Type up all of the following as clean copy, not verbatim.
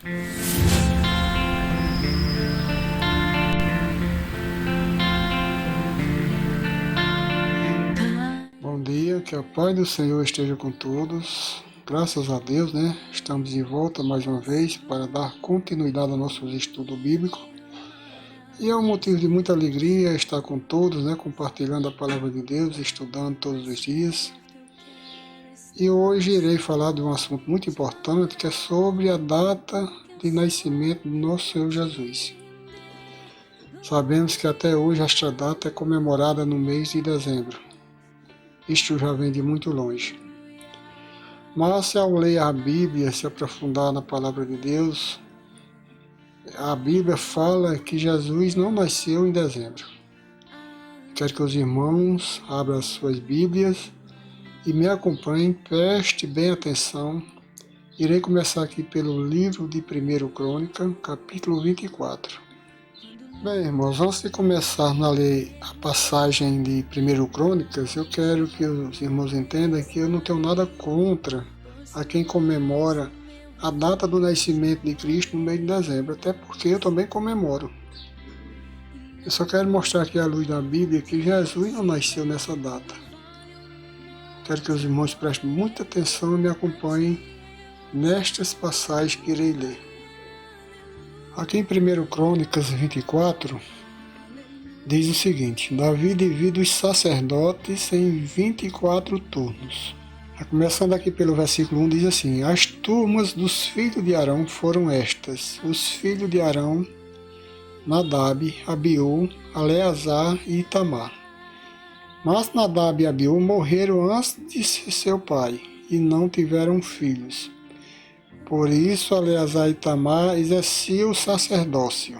Bom dia, que a paz do Senhor esteja com todos. Graças a Deus, né? Estamos de volta mais uma vez para dar continuidade ao nosso estudo bíblico. E é um motivo de muita alegria estar com todos, né? Compartilhando a palavra de Deus, estudando todos os dias. E hoje irei falar de um assunto muito importante, que é sobre a data de nascimento do nosso Senhor Jesus. Sabemos que até hoje esta data é comemorada no mês de dezembro. Isto já vem de muito longe. Mas se ao ler a Bíblia, se aprofundar na palavra de Deus, a Bíblia fala que Jesus não nasceu em dezembro. Quero que os irmãos abram as suas Bíblias e me acompanhem, preste bem atenção. Irei começar aqui pelo livro de 1 Crônica, capítulo 24. Bem, irmãos, antes de começarmos a ler a passagem de 1 Crônicas, eu quero que os irmãos entendam que eu não tenho nada contra a quem comemora a data do nascimento de Cristo no mês de dezembro, até porque eu também comemoro. Eu só quero mostrar aqui à luz da Bíblia que Jesus não nasceu nessa data. Quero que os irmãos prestem muita atenção e me acompanhem nestas passagens que irei ler. Aqui em 1 Crônicas 24, diz o seguinte: Davi divide os sacerdotes em 24 turnos. Começando aqui pelo versículo 1, diz assim: As turmas dos filhos de Arão foram estas: os filhos de Arão, Nadab, Abiú, Eleazar e Itamar. Mas Nadab e Abiú morreram antes de seu pai, e não tiveram filhos. Por isso, Eleazar e Itamar exerciam o sacerdócio.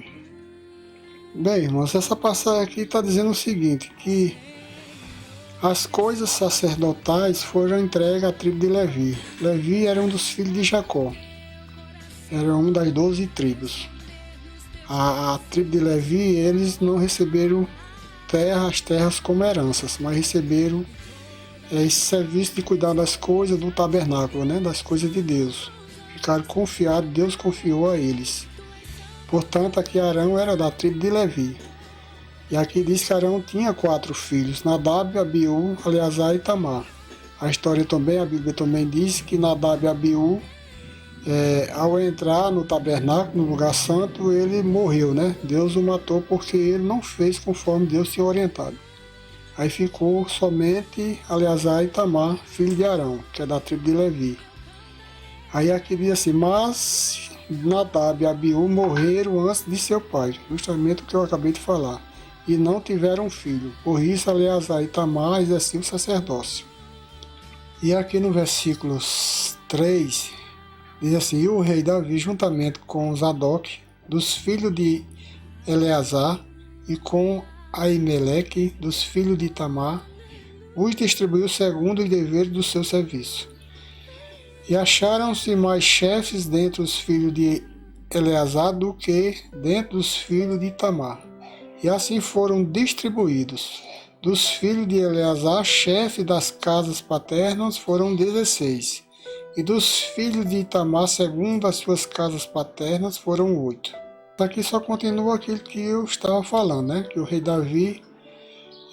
Bem, irmãos, essa passagem aqui está dizendo o seguinte, que as coisas sacerdotais foram entregues à tribo de Levi. Levi era um dos filhos de Jacó. Era um das 12 tribos. A tribo de Levi, eles não receberam as terras como heranças, mas receberam esse serviço de cuidar das coisas do tabernáculo, né, das coisas de Deus. Ficaram confiados, Deus confiou a eles. Portanto, aqui Arão era da tribo de Levi. E aqui diz que Arão tinha 4 filhos: Nadab, Abiú, Eleazar e Itamar. A história também, a Bíblia também diz que Nadab e Abiú, ao entrar no tabernáculo, no lugar santo, ele morreu, né? Deus o matou porque ele não fez conforme Deus tinha orientado. Aí ficou somente Eleazar e Itamar, filho de Arão, que é da tribo de Levi. Aí aqui diz assim: mas Nadab e Abiú morreram antes de seu pai, justamente o que eu acabei de falar, e não tiveram filho. Por isso Eleazar e Itamar exerciam o sacerdócio. E aqui no versículo 3, diz assim: E o rei Davi, juntamente com Zadok, dos filhos de Eleazar, e com Aimeleque, dos filhos de Itamar, os distribuiu segundo os deveres do seu serviço. E acharam-se mais chefes dentre os filhos de Eleazar do que dentre os filhos de Itamar. E assim foram distribuídos. Dos filhos de Eleazar, chefe das casas paternas, foram 16. E dos filhos de Itamar, segundo as suas casas paternas, foram 8. Aqui só continua aquilo que eu estava falando, né? Que o rei Davi,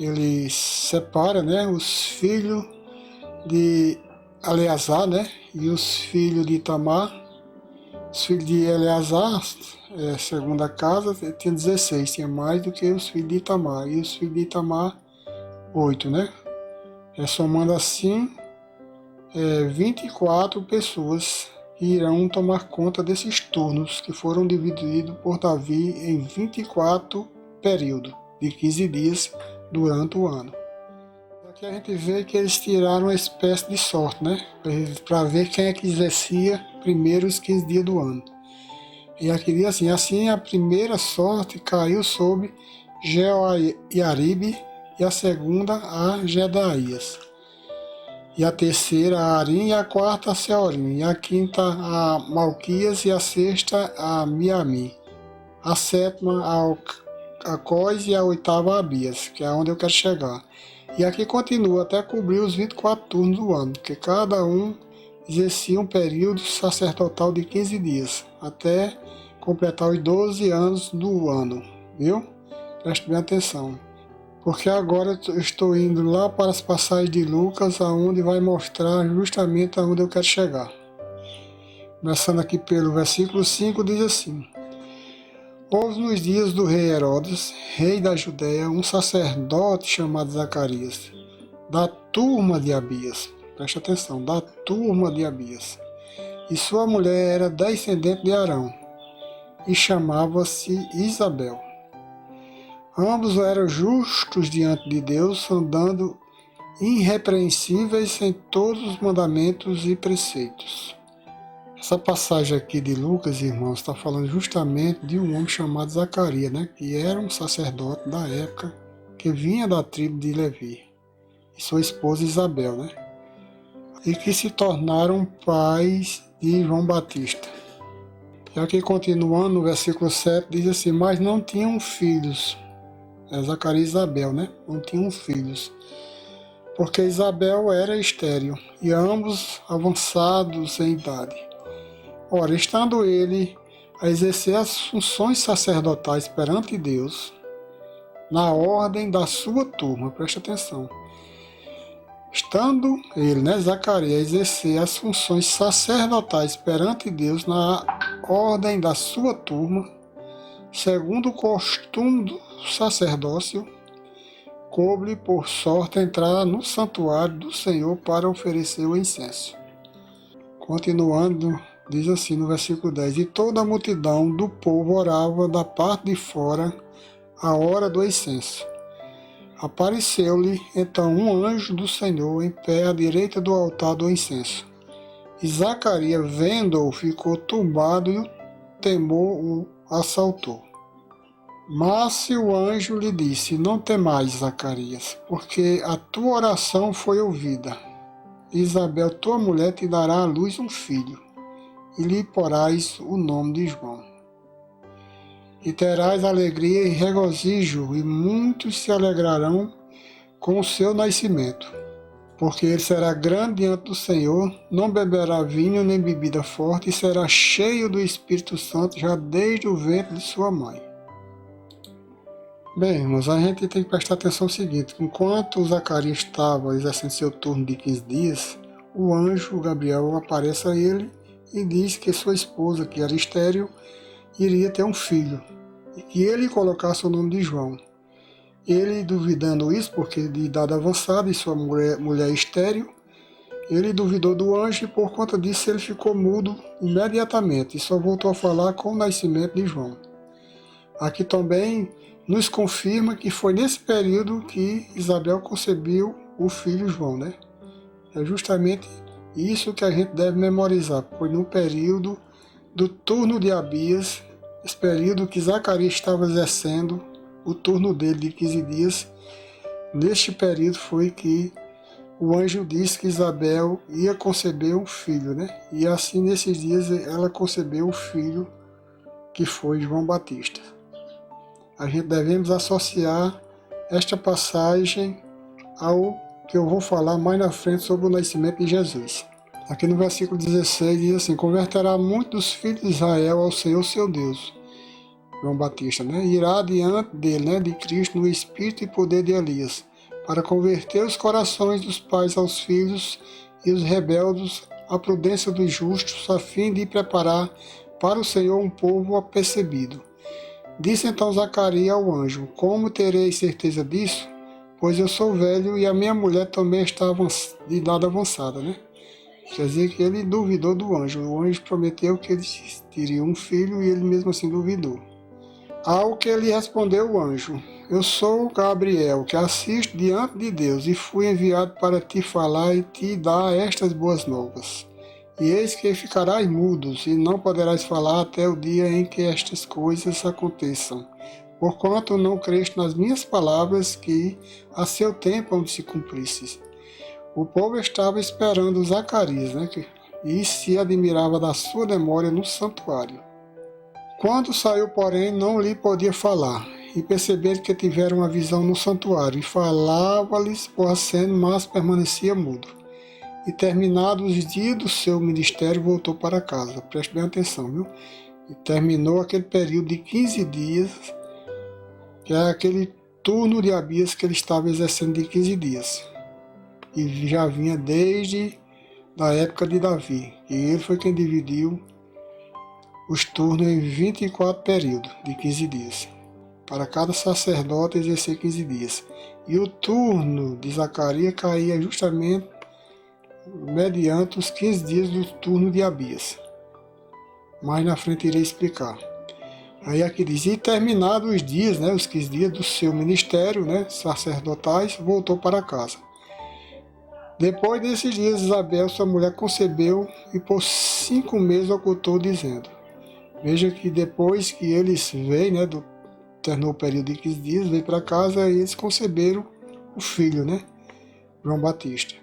ele separa, né, os filhos de Eleazar, né, e os filhos de Itamar. Os filhos de Eleazar, segundo a casa, tinha 16, tinha mais do que os filhos de Itamar. E os filhos de Itamar, 8, né? Somando assim, 24 pessoas que irão tomar conta desses turnos, que foram divididos por Davi em 24 períodos de 15 dias durante o ano. Aqui a gente vê que eles tiraram uma espécie de sorte, né? Para ver quem é que exercia primeiro os 15 dias do ano. E aqui diz assim a primeira sorte caiu sobre Jeoiaribe, e a segunda a Jedaías, e a terceira a Arim, e a quarta a Seorim, e a quinta a Malquias, e a sexta a Miami, a sétima a Cós, e a oitava a Abias, que é onde eu quero chegar. E aqui continua até cobrir os 24 turnos do ano, porque cada um exercia um período sacerdotal de 15 dias, até completar os 12 anos do ano, viu? Preste bem atenção, porque agora eu estou indo lá para as passagens de Lucas, aonde vai mostrar justamente aonde eu quero chegar. Começando aqui pelo versículo 5, diz assim: Houve nos dias do rei Herodes, rei da Judéia, um sacerdote chamado Zacarias, da turma de Abias. Preste atenção, da turma de Abias. E sua mulher era descendente de Arão, e chamava-se Isabel. Ambos eram justos diante de Deus, andando irrepreensíveis em todos os mandamentos e preceitos. Essa passagem aqui de Lucas, irmãos, está falando justamente de um homem chamado Zacarias, né? Que era um sacerdote da época, que vinha da tribo de Levi, e sua esposa Isabel, né? E que se tornaram pais de João Batista. E aqui continuando no versículo 7, diz assim: Mas não tinham filhos. Zacarias e Isabel, né? Não tinham filhos, porque Isabel era estéril, e ambos avançados em idade. Ora, estando ele a exercer as funções sacerdotais perante Deus, na ordem da sua turma, preste atenção. Estando ele, né, Zacarias, a exercer as funções sacerdotais perante Deus, na ordem da sua turma, segundo o costume do sacerdócio, coube por sorte entrar no santuário do Senhor para oferecer o incenso. Continuando, diz assim no versículo 10: E toda a multidão do povo orava da parte de fora a hora do incenso. Apareceu-lhe então um anjo do Senhor em pé à direita do altar do incenso. E Zacarias, vendo-o, ficou turbado e o temor o assaltou. Mas o anjo lhe disse: Não temais, Zacarias, porque a tua oração foi ouvida. Isabel, tua mulher, te dará à luz um filho, e lhe porás o nome de João. E terás alegria e regozijo, e muitos se alegrarão com o seu nascimento. Porque ele será grande diante do Senhor, não beberá vinho nem bebida forte, e será cheio do Espírito Santo já desde o ventre de sua mãe. Bem, irmãos, a gente tem que prestar atenção no seguinte: enquanto Zacarias estava exercendo seu turno de 15 dias, o anjo Gabriel aparece a ele e diz que sua esposa, que era estéril, iria ter um filho, e que ele colocasse o nome de João. Ele, duvidando isso, porque de idade avançada e sua mulher estéril, ele duvidou do anjo, e por conta disso ele ficou mudo imediatamente e só voltou a falar com o nascimento de João. Aqui também nos confirma que foi nesse período que Isabel concebeu o filho João, né? É justamente isso que a gente deve memorizar. Foi no período do turno de Abias, esse período que Zacarias estava exercendo o turno dele de 15 dias. Neste período foi que o anjo disse que Isabel ia conceber um filho, né? E assim, nesses dias, ela concebeu o filho que foi João Batista. A gente devemos associar esta passagem ao que eu vou falar mais na frente sobre o nascimento de Jesus. Aqui no versículo 16 diz assim: Converterá muitos filhos de Israel ao Senhor seu Deus. João Batista, né? Irá diante dele, né, de Cristo, no espírito e poder de Elias, para converter os corações dos pais aos filhos e os rebeldes à prudência dos justos, a fim de preparar para o Senhor um povo apercebido. Disse então Zacarias ao anjo: Como terei certeza disso? Pois eu sou velho e a minha mulher também está de idade avançada, né? Quer dizer que ele duvidou do anjo. O anjo prometeu que ele teria um filho e ele mesmo assim duvidou. Ao que ele respondeu o anjo: Eu sou Gabriel, que assisto diante de Deus, e fui enviado para te falar e te dar estas boas novas. E eis que ficarás mudos, e não poderás falar até o dia em que estas coisas aconteçam, porquanto não creste nas minhas palavras, que a seu tempo hão de se cumprisse. O povo estava esperando Zacarias, né, e se admirava da sua demora no santuário. Quando saiu, porém, não lhe podia falar, e perceberam que tiveram uma visão no santuário, e falava-lhes por aceno, mas permanecia mudo. e terminados os dias do seu ministério, voltou para casa. Preste bem atenção, viu? E terminou aquele período de 15 dias, que é aquele turno de Abias que ele estava exercendo de 15 dias. E já vinha desde a época de Davi. E ele foi quem dividiu os turnos em 24 períodos de 15 dias. Para cada sacerdote exercer 15 dias. E o turno de Zacarias caía justamente mediante os 15 dias do turno de Abias. Mais na frente irei explicar. Aí aqui diz, e terminados os dias, os 15 dias do seu ministério, sacerdotais, voltou para casa. Depois desses dias, Isabel, sua mulher, concebeu e por 5 meses ocultou, dizendo. Veja que depois que eles veio, terminou o período de 15 dias, veio para casa e eles conceberam o filho, João Batista,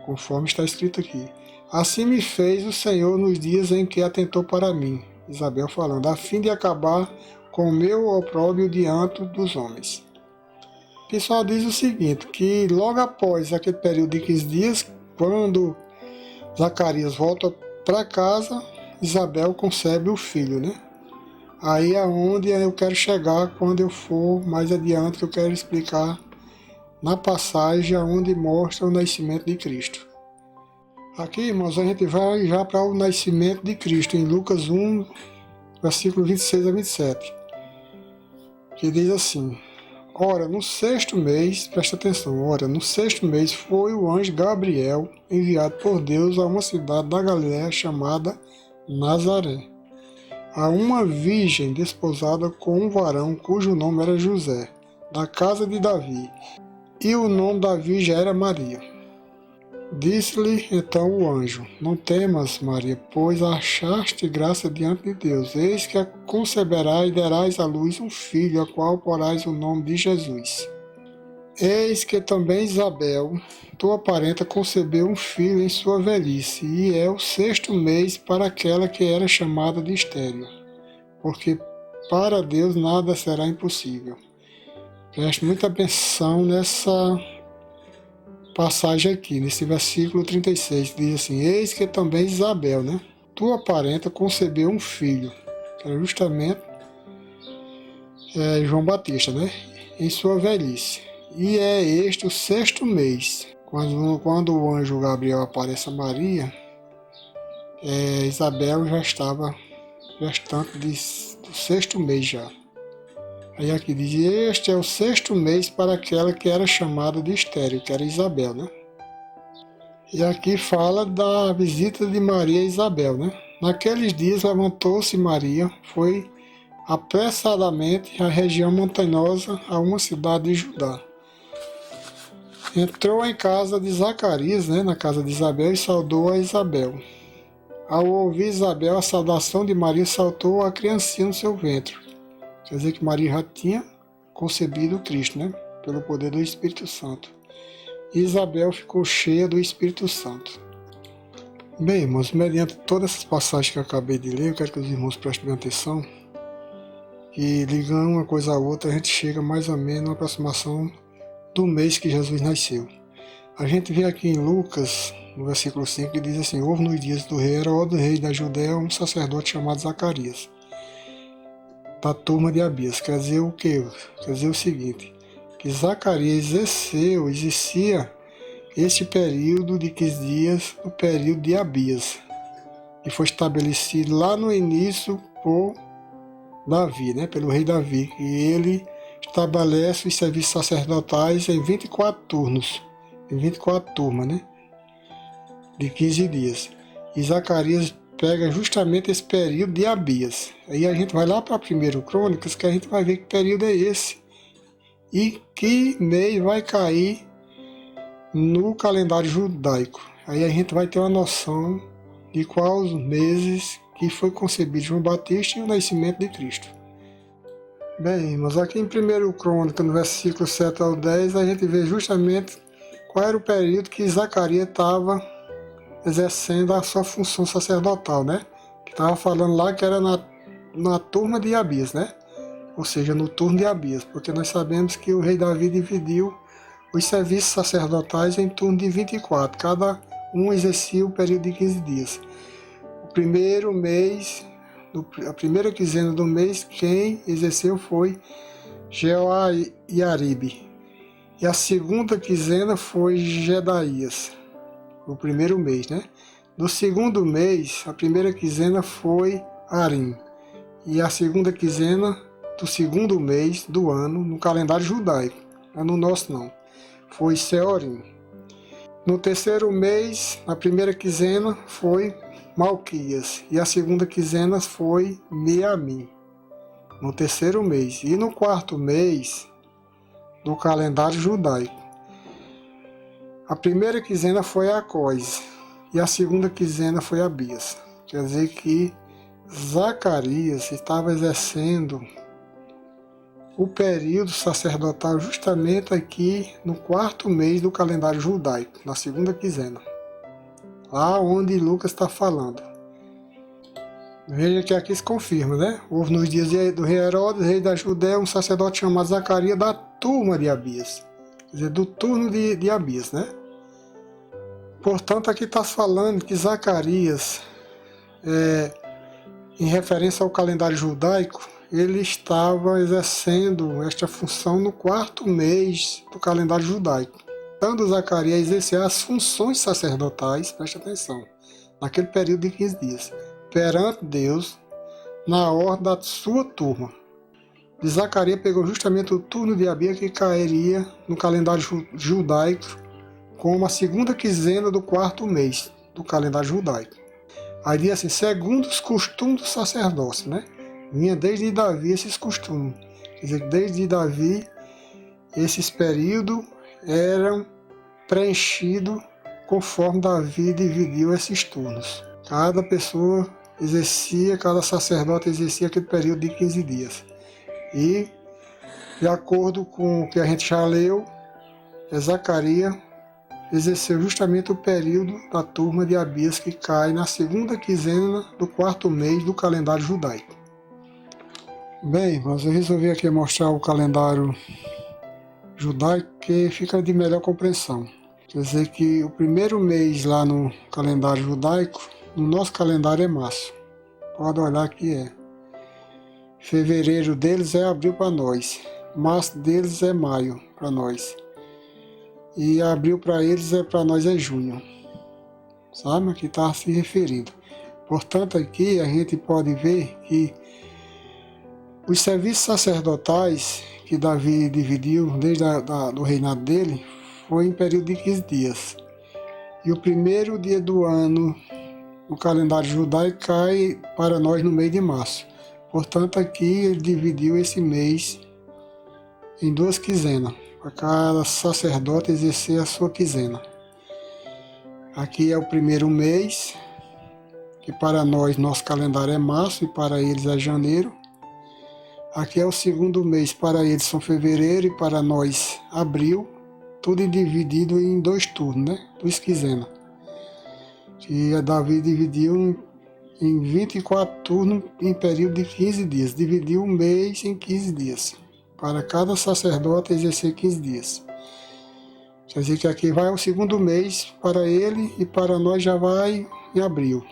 conforme está escrito aqui. Assim me fez o Senhor nos dias em que atentou para mim, Isabel falando, a fim de acabar com o meu opróbrio diante dos homens. O pessoal diz o seguinte, que logo após aquele período de 15 dias, quando Zacarias volta para casa, Isabel concebe o filho, Aí é onde eu quero chegar quando eu for mais adiante, que eu quero explicar na passagem onde mostra o nascimento de Cristo. Aqui, irmãos, a gente vai já para o nascimento de Cristo, em Lucas 1, versículo 26 a 27, que diz assim, ora, no 6º mês, presta atenção, no 6º mês foi o anjo Gabriel enviado por Deus a uma cidade da Galiléia chamada Nazaré, a uma virgem desposada com um varão cujo nome era José, da casa de Davi, e o nome da virgem era Maria. Disse-lhe então o anjo, não temas, Maria, pois achaste graça diante de Deus, eis que conceberás e darás à luz um filho, a qual porás o nome de Jesus. Eis que também Isabel, tua parenta, concebeu um filho em sua velhice, e é o 6º mês para aquela que era chamada de estéril, porque para Deus nada será impossível. Preste muita atenção nessa passagem aqui, nesse versículo 36, diz assim, eis que também Isabel, tua parenta, concebeu um filho, que era justamente João Batista, em sua velhice. E é este o 6º mês, quando o anjo Gabriel aparece a Maria, Isabel já estava gestante do 6º mês já. Aí aqui diz, este é o 6º mês para aquela que era chamada de estéril, que era Isabel, E aqui fala da visita de Maria a Isabel, Naqueles dias levantou-se Maria, foi apressadamente à região montanhosa, a uma cidade de Judá. Entrou em casa de Zacarias, na casa de Isabel, e saudou a Isabel. Ao ouvir Isabel a saudação de Maria, saltou a criancinha no seu ventre. Quer dizer que Maria já tinha concebido o Cristo, pelo poder do Espírito Santo. E Isabel ficou cheia do Espírito Santo. Bem, irmãos, mediante todas essas passagens que eu acabei de ler, eu quero que os irmãos prestem bem atenção, que ligando uma coisa à outra, a gente chega mais ou menos na aproximação do mês que Jesus nasceu. A gente vê aqui em Lucas, no versículo 5, que diz assim, houve nos dias do rei Herodes, rei da Judéia, um sacerdote chamado Zacarias, da turma de Abias. Quer dizer o quê? Quer dizer o seguinte, que Zacarias exercia este período de 15 dias, o período de Abias, que foi estabelecido lá no início por Davi, pelo rei Davi, e ele estabelece os serviços sacerdotais em 24 turnos, em 24 turmas, de 15 dias. E Zacarias pega justamente esse período de Abias. Aí a gente vai lá para 1 Crônicas, que a gente vai ver que período é esse e que mês vai cair no calendário judaico. Aí a gente vai ter uma noção de quais meses que foi concebido João Batista e o nascimento de Cristo. Bem, mas aqui em 1 Crônica, no versículo 7 ao 10, a gente vê justamente qual era o período que Zacarias estava exercendo a sua função sacerdotal, Que estava falando lá que era na turma de Abias, Ou seja, no turno de Abias, porque nós sabemos que o rei Davi dividiu os serviços sacerdotais em turno de 24. Cada um exercia o período de 15 dias. O primeiro mês, a primeira quinzena do mês, quem exerceu foi Jeoiaribe. E a segunda quinzena foi Jedaías, o primeiro mês, né? No segundo mês, a primeira quinzena foi Arim. E a segunda quinzena do segundo mês do ano, no calendário judaico, não no nosso não, foi Seorim. No terceiro mês, na primeira quinzena, foi Malquias. E a segunda quinzena foi Meamim, no terceiro mês. E no quarto mês do calendário judaico, a primeira quinzena foi Acós e a segunda quinzena foi Abias. Quer dizer que Zacarias estava exercendo o período sacerdotal justamente aqui no quarto mês do calendário judaico, na segunda quinzena, lá onde Lucas está falando. Veja que aqui se confirma, né? Houve nos dias do rei Herodes, rei da Judéia, um sacerdote chamado Zacarias da turma de Abias, quer dizer, do turno de Abias, né? Portanto, aqui está falando que Zacarias, em referência ao calendário judaico, ele estava exercendo esta função no quarto mês do calendário judaico. Dando Zacarias a exercer as funções sacerdotais, preste atenção, naquele período de 15 dias, perante Deus, na ordem da sua turma. E Zacarias pegou justamente o turno de Abias que cairia no calendário judaico como a segunda quinzena do quarto mês do calendário judaico. Aí diz assim, segundo os costumes do sacerdócio, né? Vinha desde Davi esses costumes. Quer dizer, desde Davi, esses períodos eram preenchidos conforme Davi dividiu esses turnos. Cada pessoa exercia, cada sacerdote exercia aquele período de 15 dias. E, de acordo com o que a gente já leu, Zacarias exerceu justamente o período da turma de Abias que cai na segunda quinzena do quarto mês do calendário judaico. Bem, mas eu resolvi aqui mostrar o calendário judaico que fica de melhor compreensão. Quer dizer que o primeiro mês lá no calendário judaico, no nosso calendário é março. Pode olhar que é. Fevereiro deles é abril para nós. Março deles é maio para nós. E abril para eles para nós é junho. Sabe? Aqui está se referindo. Portanto, aqui a gente pode ver que os serviços sacerdotais que Davi dividiu desde do reinado dele foi em período de 15 dias. E o primeiro dia do ano no calendário judaico cai para nós no mês de março. Portanto, aqui ele dividiu esse mês em duas quinzenas, para cada sacerdote exercer a sua quinzena. Aqui é o primeiro mês, que para nós, nosso calendário é março e para eles é janeiro. Aqui é o segundo mês, para eles são fevereiro e para nós abril, tudo dividido em dois turnos, né? Duas quinzenas. Que Davi dividiu em 24 turnos em período de 15 dias. Dividiu um mês em 15 dias. Para cada sacerdote exercer 15 dias. Quer dizer que aqui vai o segundo mês para ele e para nós já vai em abril.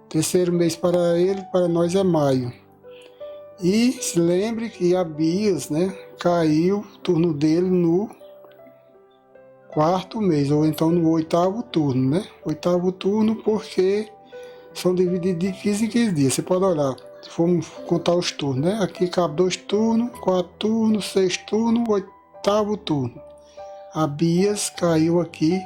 Terceiro mês para ele, para nós é maio. E se lembre que Abias, né, caiu o turno dele no quarto mês, ou então no oitavo turno, né? Oitavo turno porque são divididos de 15 em 15 dias. Você pode olhar, se formos contar os turnos, né? Aqui cabe 2 turnos, 4 turnos, 6 turnos, oitavo turno. Abias caiu aqui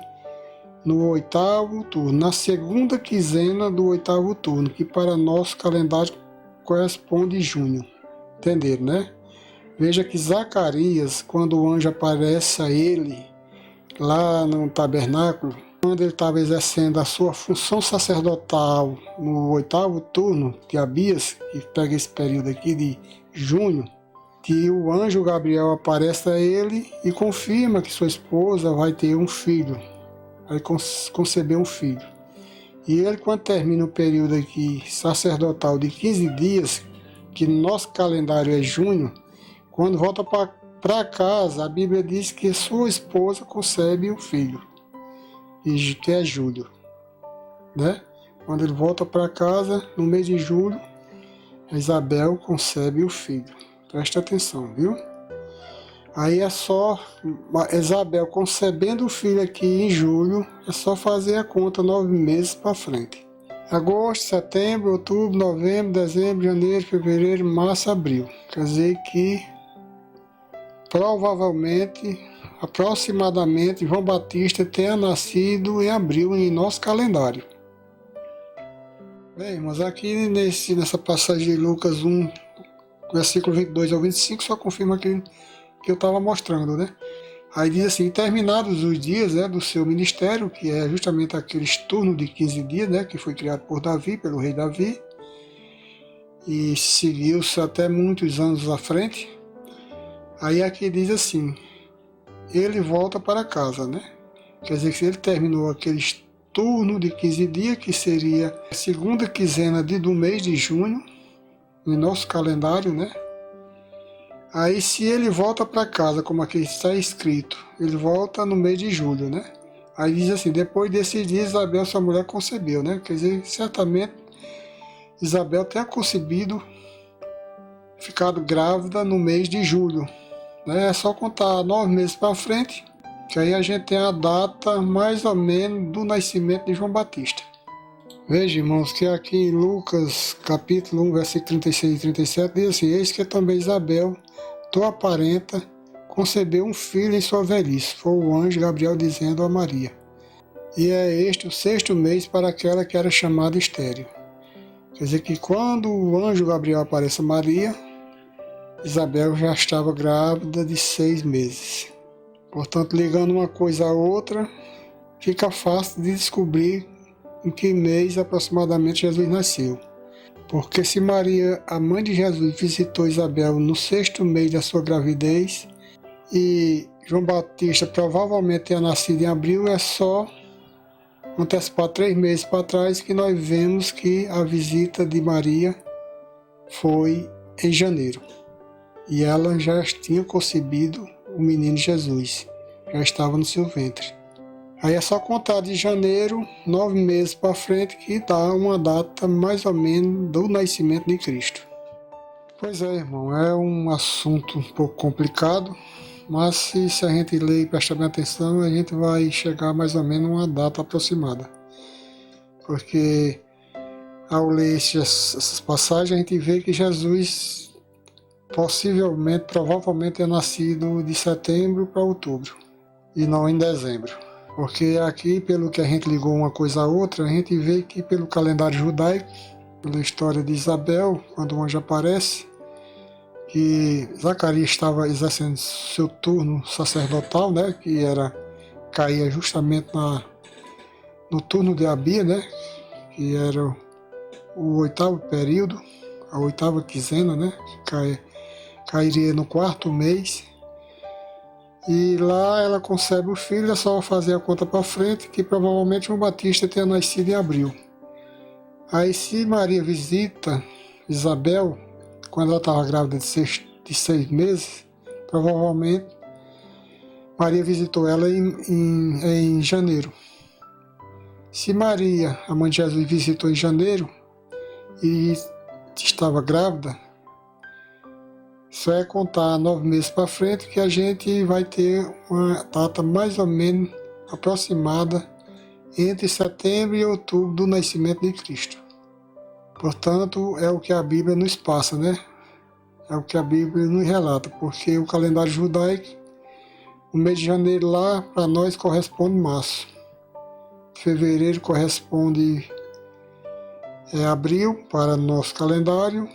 no oitavo turno, na segunda quinzena do oitavo turno, que para nosso calendário corresponde junho. Entenderam, né? Veja que Zacarias, quando o anjo aparece a ele lá no tabernáculo, quando ele estava exercendo a sua função sacerdotal no oitavo turno de Abias, que pega esse período aqui de junho, que o anjo Gabriel aparece a ele e confirma que sua esposa vai ter um filho, vai conceber um filho. E ele, quando termina o período aqui sacerdotal de 15 dias, que no nosso calendário é junho, quando volta para casa, a Bíblia diz que sua esposa concebe um filho, que é Júlio. né? Quando ele volta para casa, no mês de julho, Isabel concebe o filho. Presta atenção, viu? Aí é só Isabel concebendo o filho aqui em julho, é só fazer a conta 9 meses para frente. Agosto, setembro, outubro, novembro, dezembro, janeiro, fevereiro, março, abril. Quer dizer que provavelmente, aproximadamente, João Batista tenha nascido em abril em nosso calendário. Bem, mas aqui nessa passagem de Lucas 1, versículo 22 ao 25, só confirma aquilo que eu estava mostrando, né? Aí diz assim: terminados os dias, né, do seu ministério, que é justamente aqueles turnos de 15 dias, né, que foi criado por Davi, pelo rei Davi, e seguiu-se até muitos anos à frente. Aí aqui diz assim: ele volta para casa, né? Quer dizer que ele terminou aqueles turnos de 15 dias, que seria a segunda quinzena do mês de junho, no nosso calendário, né? Aí se ele volta para casa, como aqui está escrito, ele volta no mês de julho, né? Aí diz assim: depois desses dias Isabel, sua mulher, concebeu, né? Quer dizer, certamente Isabel tenha concebido, ficado grávida no mês de julho, né? É só contar 9 meses para frente, que aí a gente tem a data mais ou menos do nascimento de João Batista. Veja, irmãos, que aqui em Lucas capítulo 1, versículo 36 e 37 diz assim: eis que também Isabel, tua parenta, concebeu um filho em sua velhice. Foi o anjo Gabriel dizendo a Maria. E é este o 6º mês para aquela que era chamada estéril. Quer dizer que quando o anjo Gabriel aparece a Maria, Isabel já estava grávida de 6 meses. Portanto, ligando uma coisa à outra, fica fácil de descobrir em que mês aproximadamente Jesus nasceu. Porque se Maria, a mãe de Jesus, visitou Isabel no 6º mês da sua gravidez e João Batista provavelmente tenha nascido em abril, é só antecipar 3 meses para trás que nós vemos que a visita de Maria foi em janeiro. E ela já tinha concebido o menino Jesus, já estava no seu ventre. Aí é só contar de janeiro, 9 meses para frente, que dá uma data mais ou menos do nascimento de Cristo. Pois é, irmão, é um assunto um pouco complicado, mas se a gente ler e prestar bem atenção, a gente vai chegar mais ou menos a uma data aproximada. Porque ao ler essas passagens, a gente vê que Jesus possivelmente, provavelmente é nascido de setembro para outubro, e não em dezembro. Porque aqui, pelo que a gente ligou uma coisa a outra, a gente vê que pelo calendário judaico, pela história de Isabel, quando o anjo aparece, que Zacarias estava exercendo seu turno sacerdotal, né, que caía justamente no turno de Abia, né, que era o 8º período, a 8ª quinzena, né, que cairia no 4º mês. E lá ela concebe o filho, é só fazer a conta para frente, que provavelmente João Batista tenha nascido em abril. Aí se Maria visita Isabel, quando ela estava grávida de 6 meses, provavelmente Maria visitou ela em janeiro. Se Maria, a mãe de Jesus, visitou em janeiro e estava grávida, só é contar 9 meses para frente que a gente vai ter uma data mais ou menos aproximada entre setembro e outubro do nascimento de Cristo. Portanto, é o que a Bíblia nos passa, né? É o que a Bíblia nos relata, porque o calendário judaico, o mês de janeiro lá, para nós corresponde março. Fevereiro corresponde abril para nosso calendário.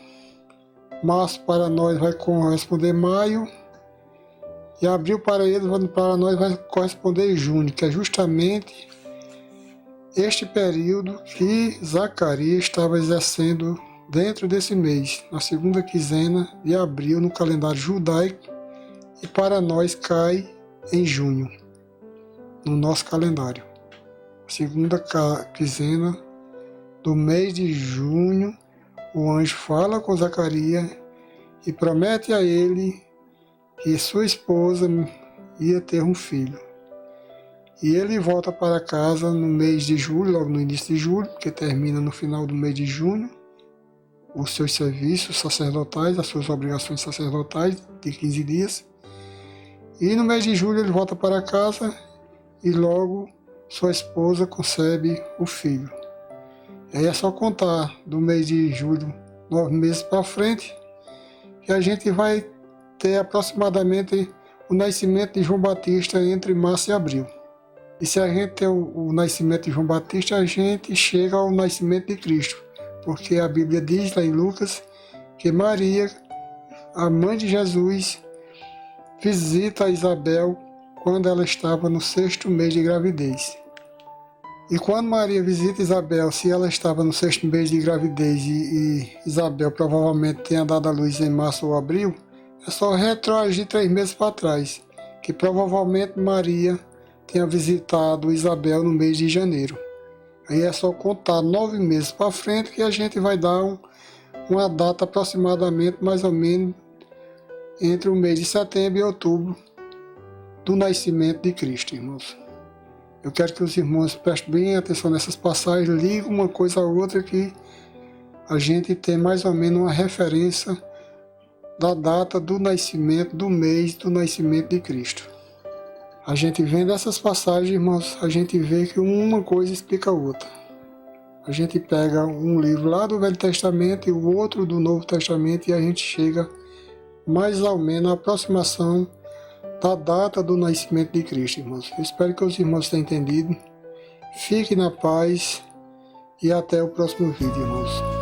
Março para nós vai corresponder maio, e abril para nós vai corresponder junho, que é justamente este período que Zacarias estava exercendo dentro desse mês, na segunda quinzena de abril no calendário judaico, e para nós cai em junho, no nosso calendário. Segunda quinzena do mês de junho, o anjo fala com Zacarias e promete a ele que sua esposa ia ter um filho. E ele volta para casa no mês de julho, logo no início de julho, porque termina no final do mês de junho, os seus serviços sacerdotais, as suas obrigações sacerdotais de 15 dias. E no mês de julho ele volta para casa e logo sua esposa concebe o filho. E aí é só contar do mês de julho, 9 meses para frente, que a gente vai ter aproximadamente o nascimento de João Batista entre março e abril. E se a gente tem o nascimento de João Batista, a gente chega ao nascimento de Cristo, porque a Bíblia diz lá em Lucas que Maria, a mãe de Jesus, visita Isabel quando ela estava no 6º mês de gravidez. E quando Maria visita Isabel, se ela estava no 6º mês de gravidez e Isabel provavelmente tenha dado à luz em março ou abril, é só retroagir 3 meses para trás, que provavelmente Maria tenha visitado Isabel no mês de janeiro. Aí é só contar 9 meses para frente que a gente vai dar uma data aproximadamente mais ou menos entre o mês de setembro e outubro do nascimento de Cristo, irmãos. Eu quero que os irmãos prestem bem atenção nessas passagens, liguem uma coisa a outra que a gente tem mais ou menos uma referência da data do nascimento, do mês do nascimento de Cristo. A gente vendo essas passagens, irmãos, a gente vê que uma coisa explica a outra. A gente pega um livro lá do Velho Testamento e o outro do Novo Testamento e a gente chega mais ou menos à aproximação da data do nascimento de Cristo, irmãos. Eu espero que os irmãos tenham entendido. Fiquem na paz e até o próximo vídeo, irmãos.